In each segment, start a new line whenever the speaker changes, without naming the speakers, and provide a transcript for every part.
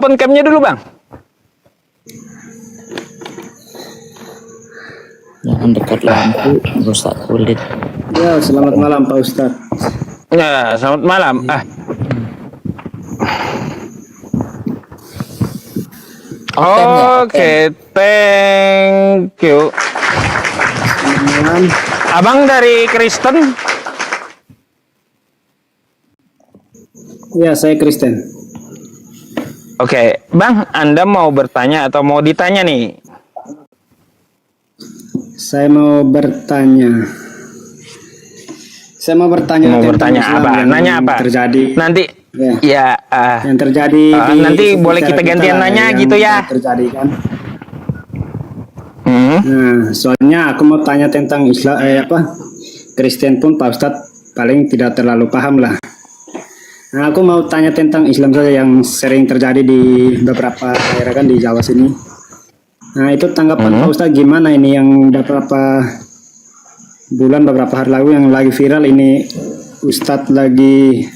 open cam-nya dulu, Bang.
Jangan dekat lampu, rusak kulit.
Ya, selamat malam Pak Ustadz.
Ya, selamat malam. Oke, thank you.
Malam.
Abang dari Kristen?
Ya, saya Kristen.
Oke, Bang, Anda mau bertanya atau mau ditanya nih?
Saya mau bertanya. Mau
bertanya
Islam
apa?
yang
Nanya apa?
Terjadi.
Nanti
Ya. Yang terjadi
nanti boleh kita gantian nanya gitu ya.
Terjadi kan. Nah, soalnya aku mau tanya tentang Islam Kristen pun Pak Ustadz paling tidak terlalu paham lah. Nah, aku mau tanya tentang Islam saja yang sering terjadi di beberapa daerah kan di Jawa sini. Nah, itu tanggapan Pak Ustadz gimana ini yang beberapa hari lalu yang lagi viral ini, Ustadz lagi,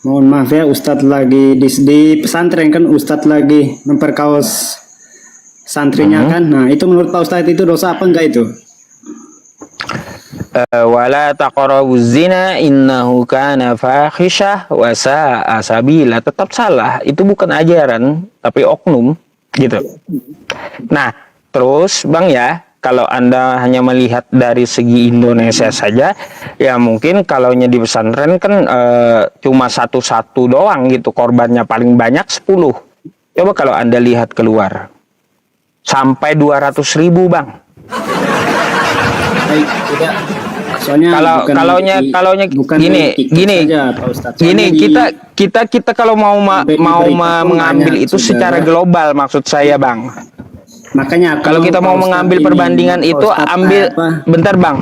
mohon maaf ya, Ustadz lagi di pesantren kan, Ustadz lagi memperkaos santrinya kan. Nah, itu menurut Pak Ustadz itu dosa apa enggak itu?
Wala taqrabuz zina innahu kana fahisyah wa sa'a sabila. Tetap salah, itu bukan ajaran tapi oknum gitu. Nah, terus Bang ya, kalau Anda hanya melihat dari segi Indonesia saja, ya mungkin kalaunya di pesantren kan cuma satu doang gitu, korbannya paling banyak 10. Coba kalau Anda lihat keluar, sampai 200.000 Bang.
Baik, tidak. Soalnya
kalaunya gini, kita kalau mau mengambil itu secara global, maksud saya Bang.
Makanya
kalau kita mau mengambil perbandingan itu bentar Bang.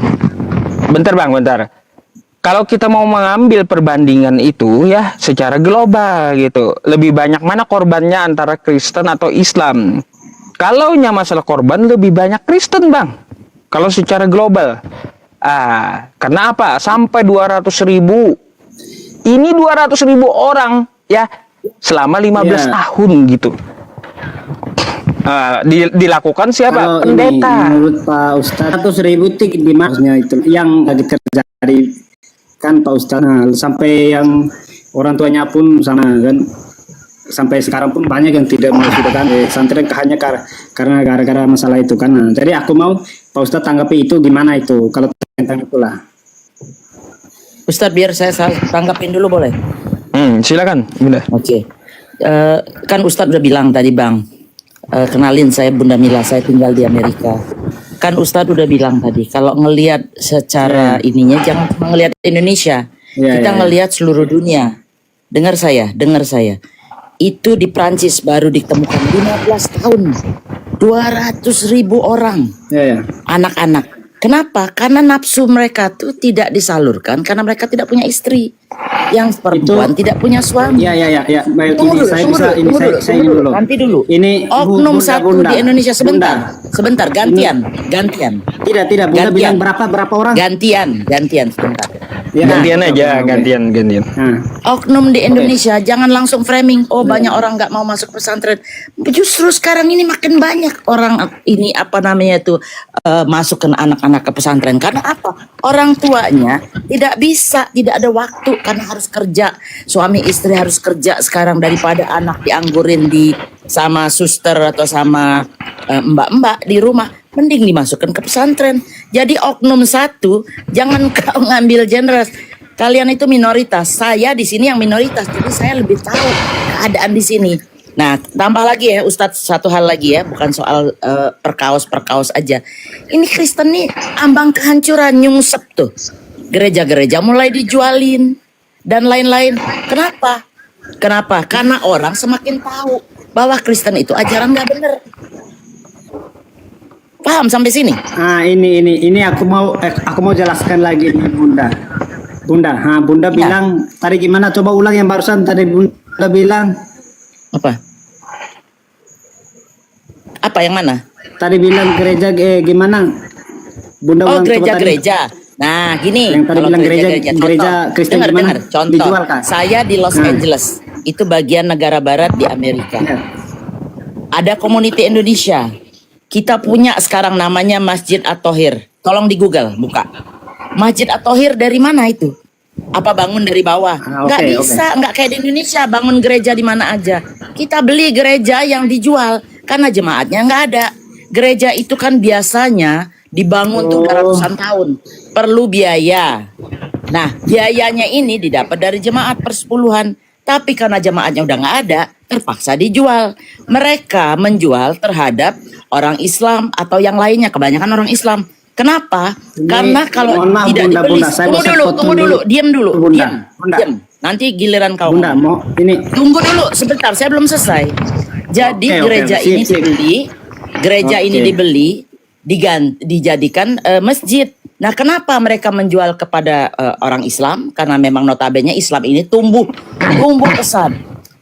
Kalau kita mau mengambil perbandingan itu ya secara global gitu, lebih banyak mana korbannya antara Kristen atau Islam? Kalaunya masalah korban lebih banyak Kristen Bang. Kalau secara global. Karena apa? Sampai 200.000. Ini 200.000 orang ya selama 15 tahun gitu. Dilakukan siapa? Pendeta.
Menurut Pak Ustadz 100.000 tik di maksudnya itu yang lagi terjadi kan Pak Ustadz. Nah, sampai yang orang tuanya pun sama kan, sampai sekarang pun banyak yang tidak mau kan pesantren hanya karena gara-gara masalah itu kan. Nah, jadi aku mau Pak Ustadz tanggapi itu gimana itu kalau tentang itulah.
Ustadz, biar saya tanggapin dulu boleh?
Silakan.
Oke. Kan Ustadz udah bilang tadi Bang, kenalin saya Bunda Mila, saya tinggal di Amerika. Kan Ustadz udah bilang tadi, kalau ngelihat secara ininya jangan cuma ngelihat Indonesia, kita ngelihat seluruh dunia. Dengar saya. Itu di Prancis baru ditemukan 15 tahun 200.000 orang anak-anak. Kenapa? Karena nafsu mereka tuh tidak disalurkan karena mereka tidak punya istri. Yang perempuan tidak punya suami.
Ya. Baik, saya ingin dulu.
Nanti dulu.
Ini
oknum satu di Indonesia sebentar, gantian.
Tidak. Bunda bilang berapa orang?
Gantian sebentar.
Ya, gantian.
Oknum di Indonesia jangan langsung framing. Banyak orang nggak mau masuk pesantren. Justru sekarang ini makin banyak orang ini masuk ke anak-anak ke pesantren. Karena apa? Orang tuanya tidak ada waktu karena harus kerja. Suami istri harus kerja sekarang, daripada anak dianggurin sama suster atau sama mbak-mbak di rumah. Mending dimasukkan ke pesantren. Jadi oknum satu, jangan kau ngambil generas. Kalian itu minoritas. Saya di sini yang minoritas, jadi saya lebih tahu keadaan di sini. Nah, tambah lagi ya Ustadz, satu hal lagi ya, bukan soal perkaos aja. Ini Kristen nih ambang kehancuran, nyungsep tuh. Gereja-gereja mulai dijualin dan lain-lain. Kenapa? Karena orang semakin tahu bahwa Kristen itu ajaran nggak bener. Paham sampai sini?
Ini aku mau jelaskan lagi nih Bunda. Bunda bilang tadi gimana? Coba ulang yang barusan tadi Bunda bilang.
Apa yang mana?
Tadi bilang gereja gimana? Bunda ulang
gereja. Nah, gini.
Yang tadi bilang gereja Kristen
dengar, contoh.
Dijual, kan?
Saya di Los Angeles. itu bagian negara barat di Amerika.
Ya.
Ada community Indonesia. Kita punya sekarang namanya Masjid At-Thohir. Tolong di Google, buka. Masjid At-Thohir dari mana itu? Apa bangun dari bawah? Nggak
Oke,
bisa, nggak kayak di Indonesia bangun gereja di mana aja. Kita beli gereja yang dijual karena jemaatnya nggak ada. Gereja itu kan biasanya dibangun tuh udah ratusan tahun, perlu biaya. Nah, biayanya ini didapat dari jemaat persepuluhan. Tapi karena jemaatnya udah nggak ada, terpaksa dijual. Mereka menjual terhadap orang Islam atau yang lainnya, kebanyakan orang Islam. Kenapa?
Ini,
Karena kalau
mohon maaf,
tidak
Bunda,
dibeli,
Bunda, saya
tunggu
bisa
dulu,
potong
tunggu dulu,
dulu.
diam dulu,
Bunda,
diam,
Bunda.
diam. Nanti giliran kau.
Bunda,
ngomong.
mau ini
Tunggu dulu sebentar, saya belum selesai. Jadi
Oke,
gereja
sip,
ini
sip.
dibeli, gereja ini
Oke.
dibeli, dijadikan masjid. Nah, kenapa mereka menjual kepada orang Islam? Karena memang notabene Islam ini tumbuh pesat.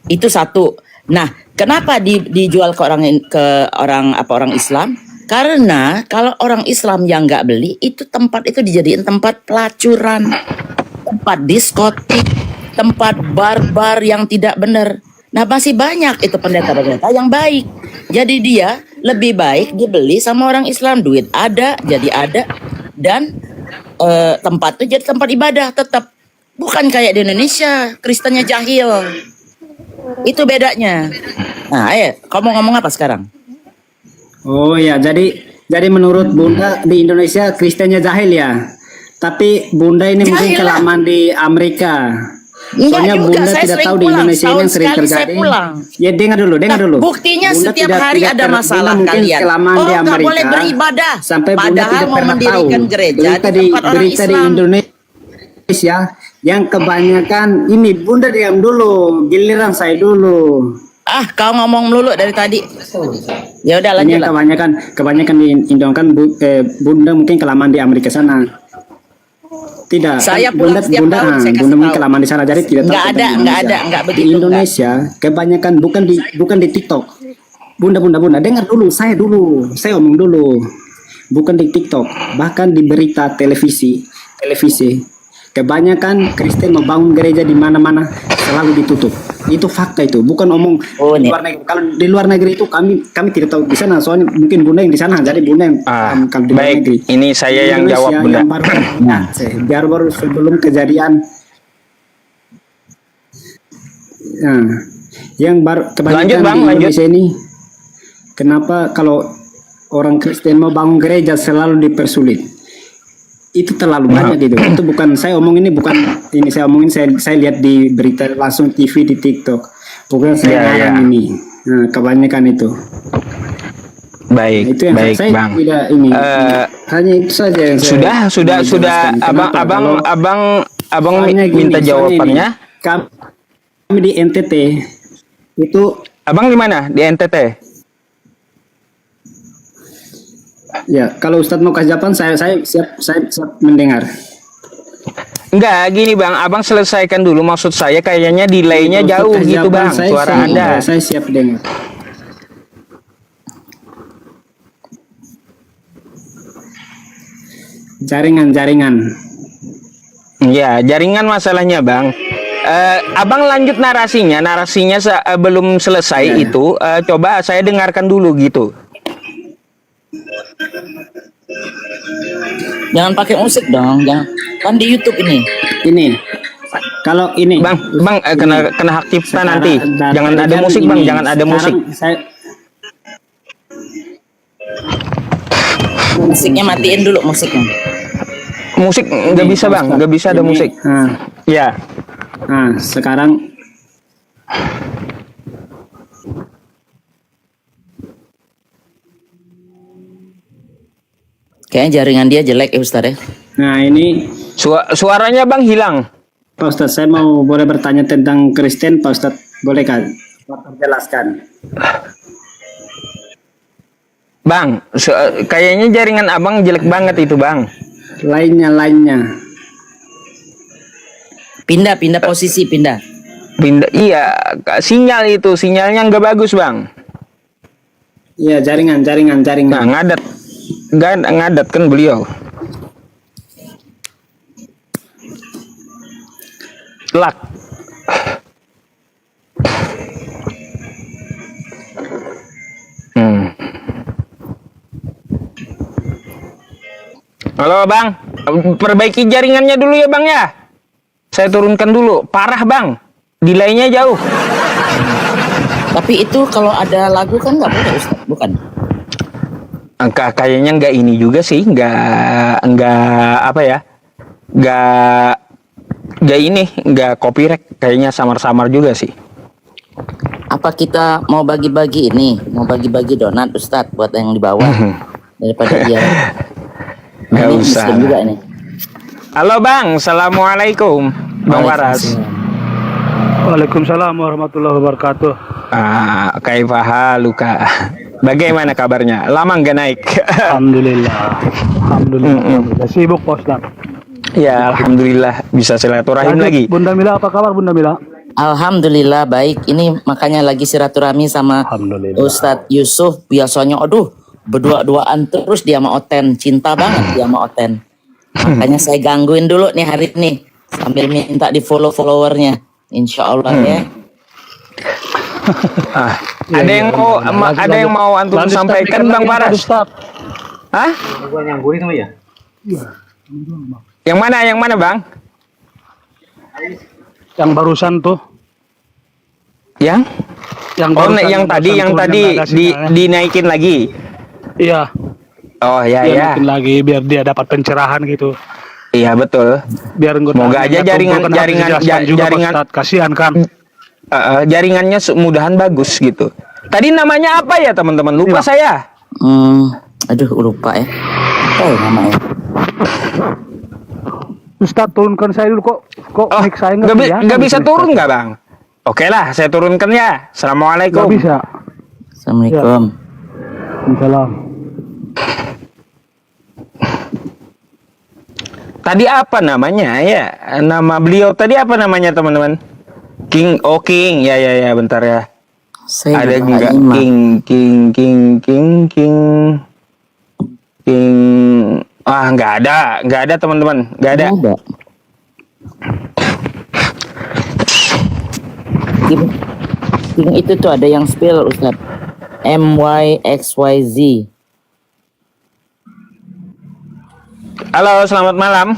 Itu satu. Nah, kenapa dijual ke orang Islam? Karena kalau orang Islam yang nggak beli, itu tempat itu dijadiin tempat pelacuran, tempat diskotik, tempat bar-bar yang tidak benar. Nah, masih banyak itu pendeta-pendeta yang baik. Jadi dia lebih baik dibeli sama orang Islam, duit ada, jadi ada, dan tempat itu jadi tempat ibadah tetap. Bukan kayak di Indonesia, Kristennya jahil. Itu bedanya. Nah, kamu ngomong apa sekarang?
Oh ya, jadi menurut Bunda di Indonesia Kristennya jahil ya. Tapi Bunda ini mungkin
Jahil lah.
kelamaan di Amerika.
Enggak
Soalnya
juga,
Bunda
saya
tidak
sering
tahu di
pulang.
Indonesia ini
Setahun
yang sering
sekali saya
terjadi.
pulang.
Ya dengar dulu.
Nah, buktinya setiap hari ada masalah
Bunda mungkin
kalian.
kelamaan di
Orang nggak
Amerika.
boleh beribadah.
Sampai Bunda
Padahal
tidak
mau
pernah tahu.
mendirikan gereja
Berita
di tempat orang
berita di
Islam.
Indonesia yang kebanyakan ini Bunda diam dulu, giliran saya dulu.
Ah, kau ngomong melulu dari tadi. Ya udah
Ini
lanjut
yang
lah.
kebanyakan di Indo kan Bunda mungkin kelamaan di Amerika sana. Tidak.
Saya
kan
pulang setiap tahun, saya kasih
Bunda mungkin
tahu.
kelamaan di sana jadi tidak tahu.
Nggak
tentang
ada,
Indonesia.
nggak ada, nggak begitu,
Di Indonesia kebanyakan bukan di TikTok. Bunda, dengar dulu, saya omong dulu. Bukan di TikTok, bahkan di berita televisi. Kebanyakan Kristen membangun gereja di mana-mana selalu ditutup. Itu fakta itu, bukan omong
Oh,
di
nih.
luar negeri. Kalau di luar negeri itu kami tidak tahu di sana, soalnya mungkin Bunda yang di sana, jadi Bunda yang kalau di luar
Baik,
negeri.
ini saya
Di
yang
Indonesia
jawab, Bunda.
yang baru sebelum kejadian. Nah, yang baru kebanyakan
Lanjut, Bang,
di
lanjut.
Indonesia ini, kenapa kalau orang Kristen mau bangun gereja selalu dipersulit? Itu terlalu banyak gitu. Itu bukan saya omong ini, bukan ini saya omongin, saya lihat di berita langsung TV di TikTok. Bukan saya ngarang ini. Nah, kebanyakan itu.
Baik,
Itu yang
baik,
saya
Bang.
tidak ini. Hanya itu saja yang saya
Sudah,
jelaskan. Kenapa? Kalau
abang
soalnya gini,
minta
soalnya
jawabannya.
ini, kami di NTT itu
Abang di mana? Di NTT?
ya, kalau Ustadz mau kasih jawaban saya siap mendengar.
Enggak, gini Bang, Abang selesaikan dulu. Maksud saya kayaknya delaynya
Kalau
jauh
Ustadz kasih
gitu
jawaban,
Bang, suara Anda.
Saya siap dengar. Jaringan.
Ya, jaringan masalahnya Bang. Abang lanjut narasinya belum selesai
Ya.
itu. Coba saya dengarkan dulu gitu.
Jangan pakai musik dong, jangan. Kan di YouTube ini.
Ini kalau ini
Bang, kena hak cipta nanti. Jangan ada musik Bang, jangan ada musik.
Musiknya matiin dulu musiknya.
Musik nggak bisa Bang, nggak bisa ada musik. Ya.
Nah, sekarang
Kayaknya jaringan dia jelek ya Ustaz ya.
nah ini
Suaranya Bang hilang.
Pak Ustadz, saya mau boleh bertanya tentang Kristen, Pak Ustadz, boleh kan? Jelaskan.
Bang, kayaknya jaringan Abang jelek banget itu Bang.
Lainnya.
Pindah posisi, pindah.
Iya, sinyalnya nggak bagus Bang.
Iya, jaringan.
Nah, ngadat kan beliau. Lak. Halo Bang, perbaiki jaringannya dulu ya Bang ya. Saya turunkan dulu, parah Bang, delaynya jauh.
Tapi itu kalau ada lagu kan nggak boleh Ustaz, bukan?
Kayaknya nggak ini juga sih, nggak apa ya, nggak copyright, kayaknya samar-samar juga sih.
Apa kita mau bagi-bagi ini, mau bagi-bagi donat Ustaz buat yang di bawah daripada dia.
Nggak
Ini
usah.
Muslim juga ini.
Halo Bang, assalamualaikum Bang Waras.
Waalaikumsalam warahmatullahi wabarakatuh.
Kaifa haluka? Bagaimana kabarnya? Lama nggak naik?
Alhamdulillah. Alhamdulillah. Sibuk Pak Ustaz.
Ya alhamdulillah bisa silaturahim
Lanjut,
lagi.
Bunda Mila, apa kabar Bunda Mila?
Alhamdulillah baik. Ini makanya lagi silaturahmi sama
Alhamdulillah.
Ustadz Yusuf. Biasanya aduh berdua-duaan terus dia sama Oten. Cinta banget dia sama Oten. Makanya saya gangguin dulu nih hari ini sambil minta di followernya. Insya Allah ya.
Ada yang mau ada yang mau antum
Lanjut,
sampaikan
Ustaz,
Bang Waras?
Ustaz.
Hah? Yang mana Bang?
Yang barusan tuh.
Yang?
Yang
Oh,
barusan,
yang tadi dinaikin lagi.
Iya.
Oh ya
Dia
ya.
bikin lagi biar dia dapat pencerahan gitu.
Iya betul.
Biar
Semoga aja jaringan
kasihan kan.
Jaringannya mudahan bagus gitu. Tadi namanya apa ya teman-teman? Lupa
Iya.
saya.
Aduh lupa ya. Apa ya namanya?
Ustaz turunkan saya dulu kok
Oh,
mic saya
nggak bisa
Ustaz.
turun nggak Bang? Oke lah, saya turunkan ya. Assalamualaikum.
Nggak bisa.
Assalamualaikum.
Salam.
Tadi apa namanya ya? Nama beliau tadi apa namanya teman-teman? King, oh King, ya, bentar ya.
Saya
Ada
juga
enggak
nyimak.
King. Nggak ada teman-teman, nggak ada.
Ada. King itu tuh ada yang spell Ustaz. MYXYZ.
Halo, selamat malam.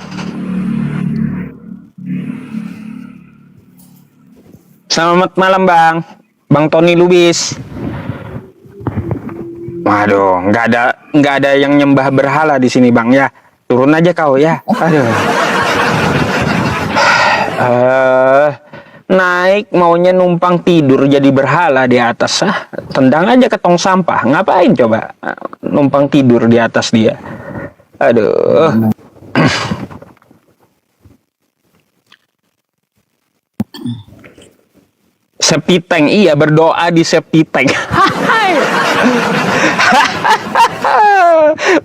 Selamat malam Bang, Bang Tony Lubis. Waduh, nggak ada yang nyembah berhala di sini Bang ya. Turun aja kau ya. Aduh. Naik maunya numpang tidur jadi berhala di atas tendang aja ke tong sampah. Ngapain coba numpang tidur di atas dia? Aduh. Septic tank, iya berdoa di septic tank.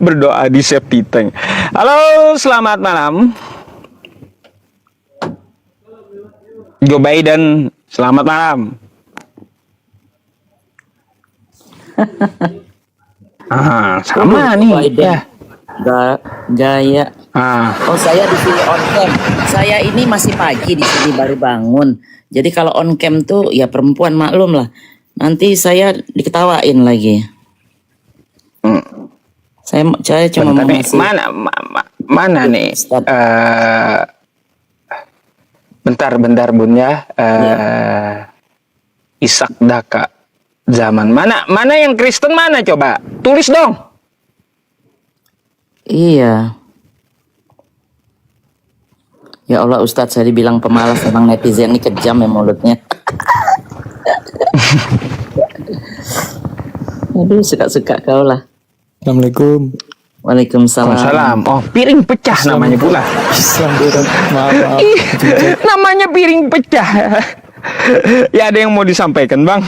Berdoa di septic tank. Halo, selamat malam. Joe Biden, selamat malam. Sama nih.
Biden.
Ya.
Gaya. Oh saya di sini on cam. Saya ini masih pagi di sini baru bangun. Jadi kalau on cam tuh ya perempuan maklum lah. Nanti saya diketawain lagi. Saya cuma mau
Bentar nih,
ngasih.
mana nih?
Stop.
Bentar Bun ya. Ishak Daka zaman mana yang Kristen mana coba? Tulis dong.
Iya. Ya Allah Ustadz saya dibilang pemalas, emang netizen ini kejam ya mulutnya. Aduh suka-suka kau lah.
Assalamualaikum.
Waalaikumsalam.
Salam. Oh, piring pecah namanya pula.
Maaf.
Namanya piring pecah. Ya ada yang mau disampaikan Bang?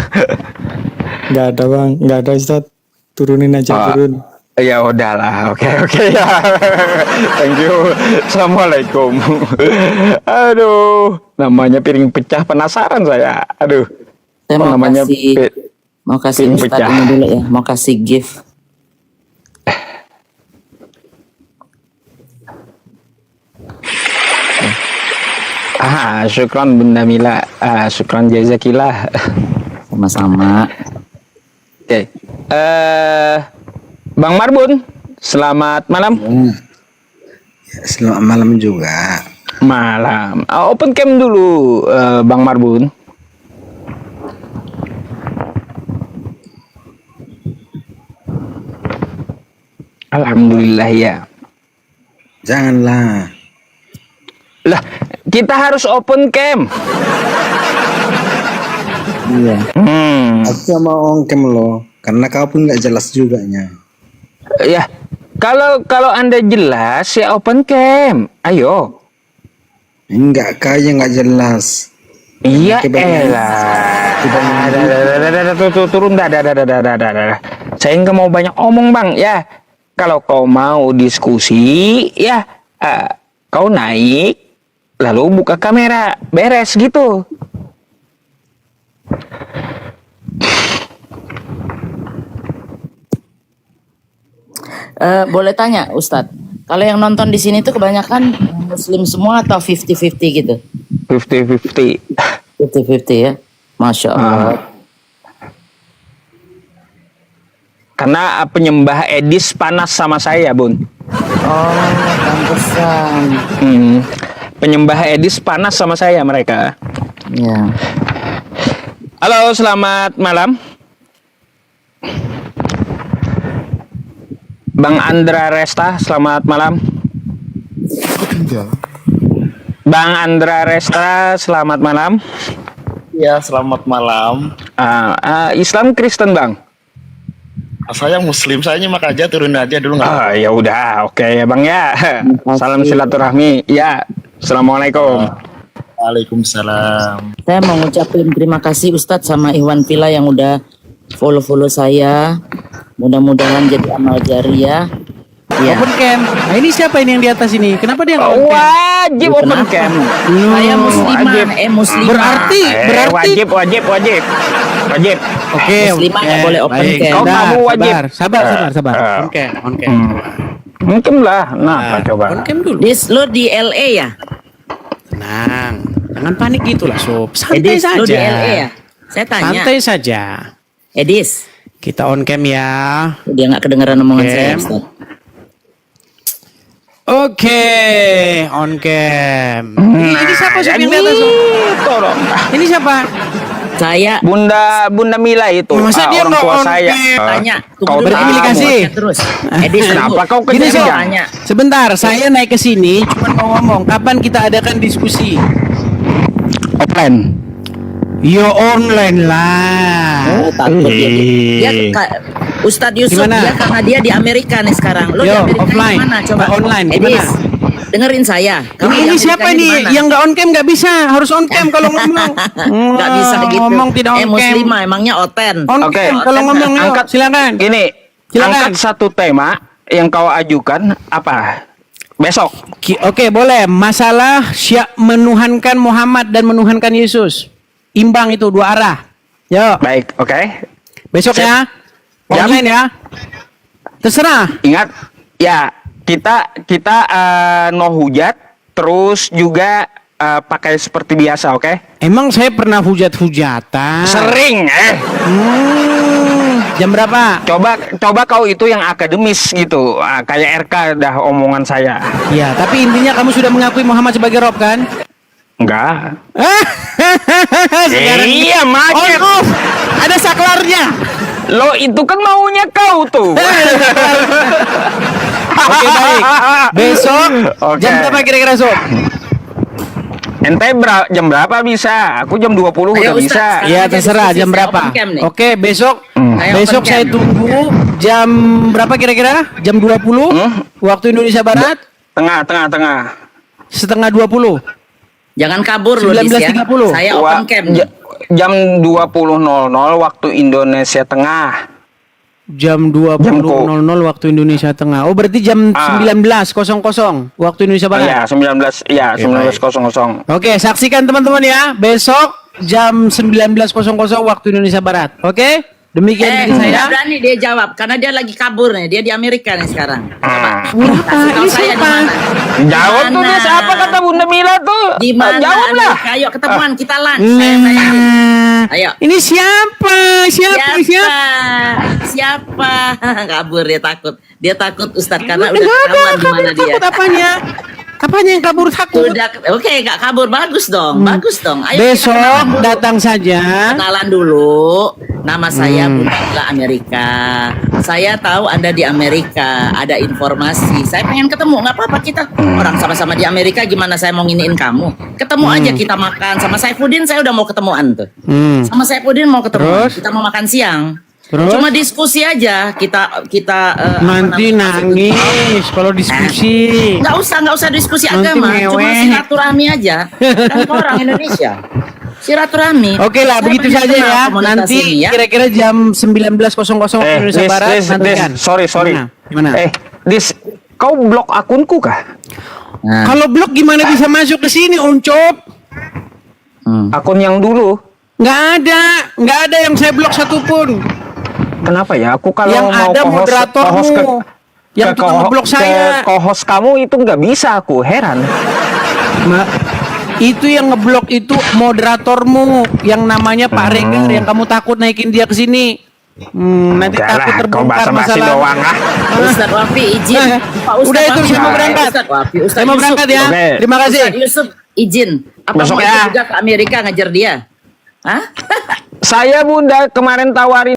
Nggak ada Bang, nggak ada Ustaz. Turunin aja turun.
Ya udahlah, oke ya. Thank you. Assalamualaikum. Aduh, namanya piring pecah, penasaran saya. Aduh.
Saya
Oh, namanya
mau kasih
piring
Ustadz
pecah.
ini dulu ya, mau kasih gift.
Syukran Bunda Mila. Syukran jazakillah.
Sama-sama.
Oke. Bang Marbun, selamat malam.
Selamat malam juga.
Malam. Open cam dulu, Bang Marbun. Alhamdulillah ya.
Janganlah.
Lah, kita harus open cam.
Iya.
Hmm.
Aku mau on cam lo, karena kau pun nggak jelas juga nya.
Ya, kalau Anda jelas ya open cam. Ayo.
Enggak, kau yang nggak jelas.
Iya,
Kebanyakan-
elah. Turun dah. Saya nggak mau banyak omong, Bang. Ya, kalau kau mau diskusi, ya kau naik, lalu buka kamera, beres gitu.
Boleh tanya Ustadz, kalau yang nonton di sini tuh kebanyakan Muslim semua atau 50-50 gitu?
50-50.
50-50 ya, Masya Allah.
Karena penyembah Edis panas sama saya, Bun.
Oh, pantesan.
Penyembah Edis panas sama saya mereka.
Ya.
Halo, selamat malam. Bang Andra Resta, selamat malam. Bang Andra Resta, selamat malam.
Ya, selamat malam.
Islam Kristen, Bang.
Saya Muslim, saya nyimak aja, turun aja dulu nggak?
Ya udah, oke ya, Bang ya. Salam silaturahmi. Ya, assalamualaikum.
Waalaikumsalam.
Saya mau ngucapin terima kasih Ustadz sama Iwan Pila yang udah follow saya. Mudah-mudahan jadi amal jariah. Ya.
Open cam. Nah, ini siapa ini yang di atas ini? Kenapa dia nggak open cam?
Wajib open
Kenapa?
cam.
Saya muslimah,
wajib.
muslimah.
Berarti
Wajib.
Oke,
Muslimah nggak boleh open
baik.
cam.
Kau
Sabar,
kamu wajib.
Sabar.
Eh.
On cam.
Mungkin lah. Nah, coba.
On cam dulu.
Lo di LA ya?
Tenang, jangan panik gitu lah, Sob. Santai
Edis, lo di
saja.
LA ya? Saya tanya.
Santai saja.
Edis,
Kita on cam ya.
dia nggak kedengeran omongan
Oke.
saya Ustadz.
Oke, on cam. Ini siapa Sob yang di atas, Sob?
Tolong.
Ini siapa?
Saya
Bunda Mila itu,
Masa dia
orang
nggak
tua
on
saya.
cam?
tanya.
Kau
Tunggu dulu,
berarti pilih kasih.
Terus. Edis,
Kenapa
tunggu.
kau
Gini,
kejar?
Sob.
Tanya.
Sebentar, saya naik ke sini cuma mau ngomong kapan kita adakan diskusi.
Offline.
Yo online lah.
Oh, takut dia. Ustadz Yusuf
Gimana?
dia karena dia di Amerika nih sekarang. Lo di
Yo,
Amerika
offline.
di mana? Coba.
Nggak online,
Edis,
gimana?
dengerin saya. Kamu di
Ini
Amerika
siapa
di
nih
mana?
yang nggak on cam nggak bisa, harus on cam kalau ngomong.
Nggak bisa gitu.
Ngomong tidak on cam.
Muslimah emangnya oten.
On
Oke.
cam kalau ngomong yuk,
Angkat.
silakan.
Gini,
Silakan.
angkat satu tema yang kau ajukan apa? Besok.
Oke, boleh. Masalah menuhankan Muhammad dan menuhankan Yesus. Imbang itu dua arah. Yo,
Baik, oke.
besok ya.
Jam?
Online ya. Terserah.
Ingat, ya kita no hujat, terus juga pakai seperti biasa, oke?
Emang saya pernah hujat-hujatan.
Sering,
Jam berapa?
Coba kau itu yang akademis gitu, kayak RK dah omongan saya.
Ya, tapi intinya kamu sudah mengakui Muhammad sebagai Rob kan?
Enggak.
Sekarang
Iya, macet.
on off. Ada saklarnya.
Lo itu kan maunya kau tuh.
Oke, baik. Besok
Oke.
jam berapa kira-kira, Sob?
Ente jam berapa bisa? Aku jam 20
Ayo,
udah
Ustaz,
bisa.
sekarang
Ya
aja
terserah
diskusi,
jam
saya
berapa.
open cam nih.
Oke, besok
Saya
besok
open
saya
cam.
tunggu jam berapa kira-kira? Jam 20 waktu Indonesia Barat,
Tengah.
setengah 20.
Jangan kabur loh, Dis, ya.
19.30.
Saya open cam.
Jam 20.00 waktu Indonesia Tengah.
Jam 20.00 waktu Indonesia Tengah. Oh, berarti jam 19.00 waktu Indonesia Barat.
Iya, 19.00.
Oke, saksikan teman-teman ya. Besok jam 19.00 waktu Indonesia Barat. Oke? Demikian dari saya.
Nggak berani dia jawab karena dia lagi kabur nih. Dia di Amerika nih sekarang.
Berapa?
Kasih tahu
Ini
saya di
siapa?
mana.
Jawab tuh
Mana?
Des, apa kata Bunda Mila tuh?
Di mana?
Jawab lah.
Amerika? Ayo ketemuan kita lunch. Saya bayangin.
Nah,
Ayo.
ini siapa? Siapa?
apa? Kabur dia takut. Dia takut Ustadz karena udah
Enggak ada
ketahuan di mana
kabur,
dia.
takut apanya? Apanya yang kabur takut?
Sudah, oke, nggak kabur, bagus dong, bagus dong. Ayo kita
Besok
kenalan dulu.
datang saja.
Kenalan dulu. Nama saya Bunda Ila Amerika. Saya tahu Anda di Amerika. Ada informasi. Saya pengen ketemu. Nggak apa-apa kita orang sama-sama di Amerika. Gimana saya mau nginiin kamu? Ketemu aja kita makan. Sama Saifuddin saya udah mau ketemuan tuh. Sama Saifuddin mau ketemuan.
Terus?
Kita mau makan siang.
Terus?
Cuma diskusi aja. Kita
Nanti nangis kalau diskusi.
nggak usah diskusi
Nanti
agama. Cuma
mewek.
silaturahmi aja. Kan orang Indonesia. Silaturahmi.
Oke lah,
Saya
begitu
pengen
saja
kenal
ya.
komunitas
Nanti
ini ya.
kira-kira jam 19.00 waktu Indonesia Barat. nantikan.
sorry.
Gimana?
Dis, kau blok akunku kah?
Nah.
Kalau blok gimana bisa masuk ke sini, Uncop?
Akun yang dulu.
Nggak ada yang saya blok satupun.
Kenapa ya? Aku kalau
Yang
mau
ada
co-host
moderatormu yang
ke
tukang ngeblok saya.
co-host kamu itu nggak bisa, aku heran.
Itu yang ngeblok itu moderatormu yang namanya Pak Regar yang kamu takut naikin dia ke sini. Nanti
Udah
takut
lah, kau
terbongkar
basa-basi
masalah.
doang ah.
Ustaz Wafi izin. Pak Ustaz
Udah itu
Wafi,
saya mau
Pak
berangkat.
Ustaz Wafi, Ustaz
Saya mau
Yusuf.
berangkat ya.
Oke.
Terima kasih.
Ustaz Yusuf izin. Apa
Besok
mau
ya.
ikut juga ke Amerika ngajar dia? Hah?
Saya Bunda kemarin tawarin